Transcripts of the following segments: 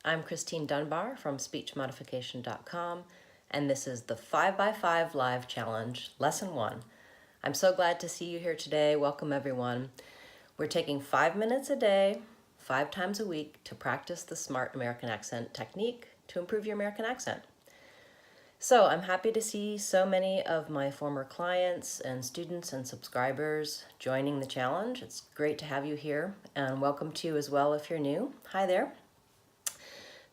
I'm Christine Dunbar from speechmodification.com, and this is the 5x5 Live Challenge, Lesson 1. I'm so glad to see you here today. Welcome, everyone. We're taking 5 minutes a day, 5 times a week, to practice the Smart American Accent technique to improve your American accent. So I'm happy to see so many of my former clients and students and subscribers joining the challenge. It's great to have you here, and welcome to you as well if you're new. Hi there.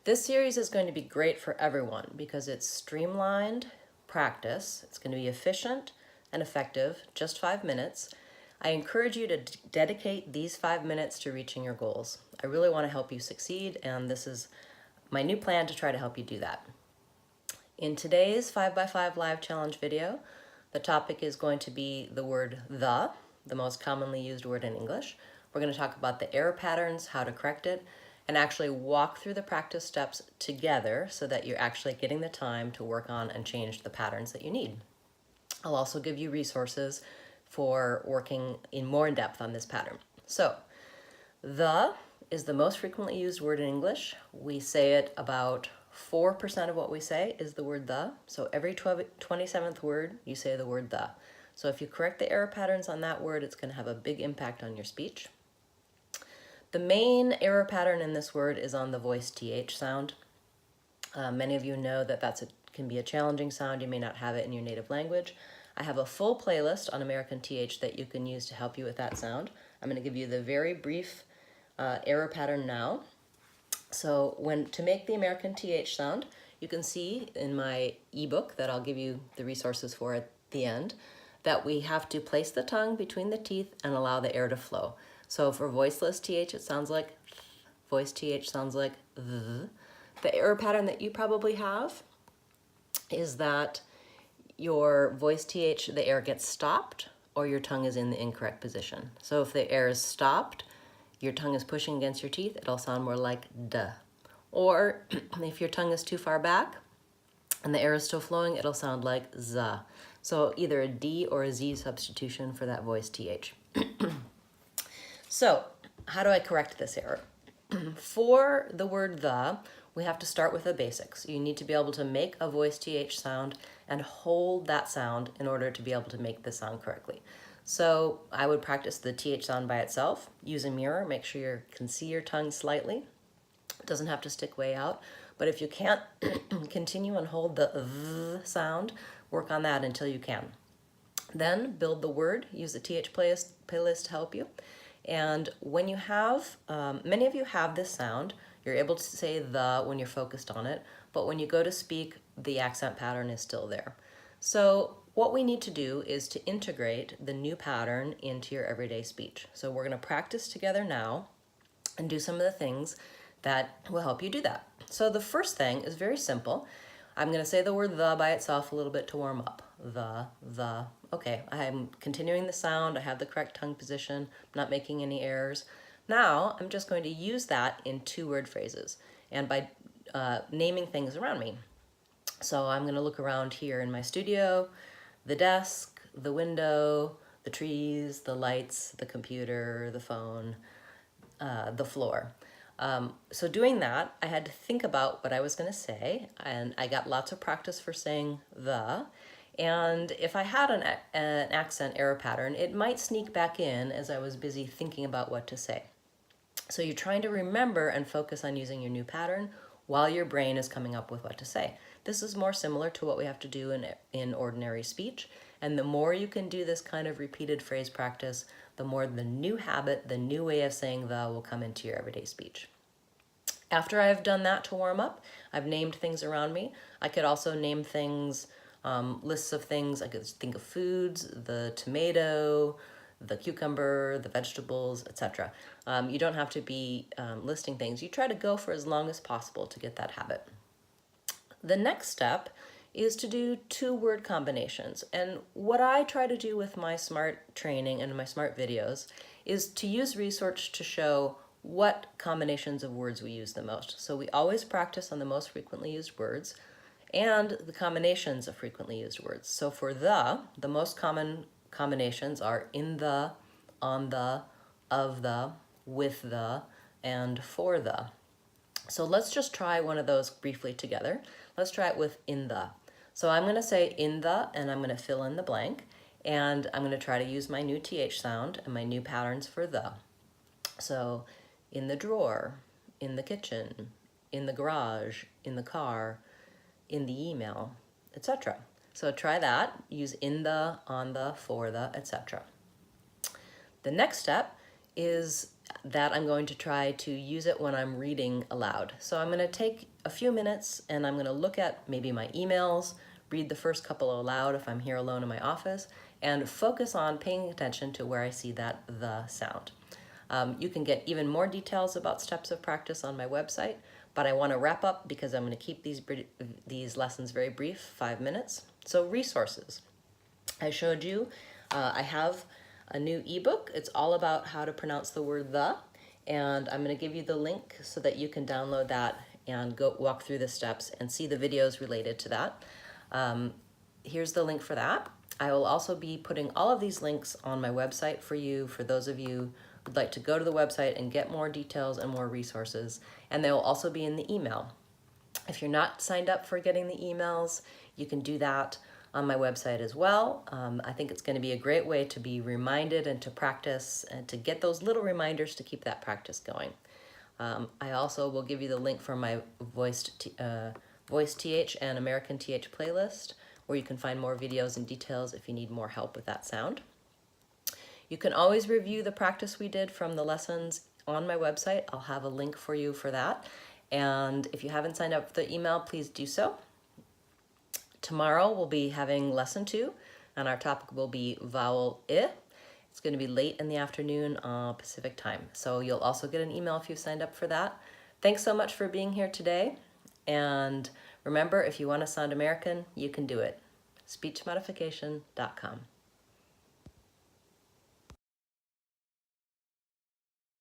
This series is going to be great for everyone because it's streamlined practice. It's going to be efficient and effective, just 5 minutes. I encourage you to dedicate these 5 minutes to reaching your goals. I really want to help you succeed, and this is my new plan to try to help you do that. In today's 5x5 Live Challenge video, the topic is going to be the word the most commonly used word in English. We're going to talk about the error patterns, how to correct it, and actually walk through the practice steps together so that you're actually getting the time to work on and change the patterns that you need. I'll also give you resources for working more in depth on this pattern. So, the is the most frequently used word in English. We say it about 4% of what we say is the word the. So every 27th word, you say the word the. So if you correct the error patterns on that word, it's going to have a big impact on your speech. The main error pattern in this word is on the voice TH sound. Many of you know that can be a challenging sound. You may not have it in your native language. I have a full playlist on American TH that you can use to help you with that sound. I'm going to give you the very brief error pattern now. So to make the American TH sound, you can see in my ebook that I'll give you the resources for at the end, that we have to place the tongue between the teeth and allow the air to flow. So for voiceless TH, it sounds like th. Voice TH sounds like th. The error pattern that you probably have is that your voice TH, the air gets stopped, or your tongue is in the incorrect position. So if the air is stopped, your tongue is pushing against your teeth, it'll sound more like duh. Or if your tongue is too far back and the air is still flowing, it'll sound like za. So either a D or a Z substitution for that voice TH. So how do I correct this error? For the word the, we have to start with the basics. You need to be able to make a voice TH sound and hold that sound in order to be able to make the sound correctly. So I would practice the TH sound by itself. Use a mirror, make sure you can see your tongue slightly. It doesn't have to stick way out. But if you can't continue and hold the th sound, work on that until you can. Then build the word, use the TH playlist to help you. And when you have, many of you have this sound, you're able to say the when you're focused on it, but when you go to speak, the accent pattern is still there. So what we need to do is to integrate the new pattern into your everyday speech. So we're going to practice together now and do some of the things that will help you do that. So the first thing is very simple. I'm going to say the word the by itself a little bit to warm up. The. Okay, I'm continuing the sound. I have the correct tongue position. I'm not making any errors. Now I'm just going to use that in 2-word phrases and by naming things around me. So I'm going to look around here in my studio, the desk, the window, the trees, the lights, the computer, the phone, the floor. So doing that, I had to think about what I was going to say, and I got lots of practice for saying the. And if I had an accent error pattern, it might sneak back in as I was busy thinking about what to say. So you're trying to remember and focus on using your new pattern while your brain is coming up with what to say. This is more similar to what we have to do in ordinary speech. And the more you can do this kind of repeated phrase practice, the more the new habit, the new way of saying the will come into your everyday speech. After I've done that to warm up, I've named things around me. I could also name things, lists of things. I could think of foods, the tomato, the cucumber, the vegetables, etc. You don't have to be listing things. You try to go for as long as possible to get that habit. The next step is to do 2-word combinations. And what I try to do with my SMART training and my SMART videos is to use research to show what combinations of words we use the most. So we always practice on the most frequently used words and the combinations of frequently used words. So for the most common combinations are in the, on the, of the, with the, and for the. So let's just try one of those briefly together. Let's try it with in the. So I'm going to say in the, and I'm going to fill in the blank, and I'm going to try to use my new TH sound and my new patterns for the. So in the drawer, in the kitchen, in the garage, in the car, in the email, etc. So try that, use in the, on the, for the, etc. The next step is that I'm going to try to use it when I'm reading aloud. So I'm going to take a few minutes and I'm going to look at maybe my emails, read the first couple aloud if I'm here alone in my office, and focus on paying attention to where I see that the sound. You can get even more details about steps of practice on my website, but I want to wrap up because I'm going to keep these lessons very brief, 5 minutes. So resources. I showed you, I have a new ebook. It's all about how to pronounce the word the, and I'm going to give you the link so that you can download that and go walk through the steps and see the videos related to that. Here's the link for that. I will also be putting all of these links on my website for you, for those of you who'd like to go to the website and get more details and more resources, and they will also be in the email. If you're not signed up for getting the emails, you can do that on my website as well. I think it's going to be a great way to be reminded and to practice and to get those little reminders to keep that practice going. I also will give you the link for my Voice TH and American TH playlist, where you can find more videos and details if you need more help with that sound. You can always review the practice we did from the lessons on my website. I'll have a link for you for that. And if you haven't signed up for the email, please do so. Tomorrow we'll be having lesson 2, and our topic will be vowel I. It's going to be late in the afternoon Pacific time. So you'll also get an email if you've signed up for that. Thanks so much for being here today. And remember, if you want to sound American, you can do it. SpeechModification.com.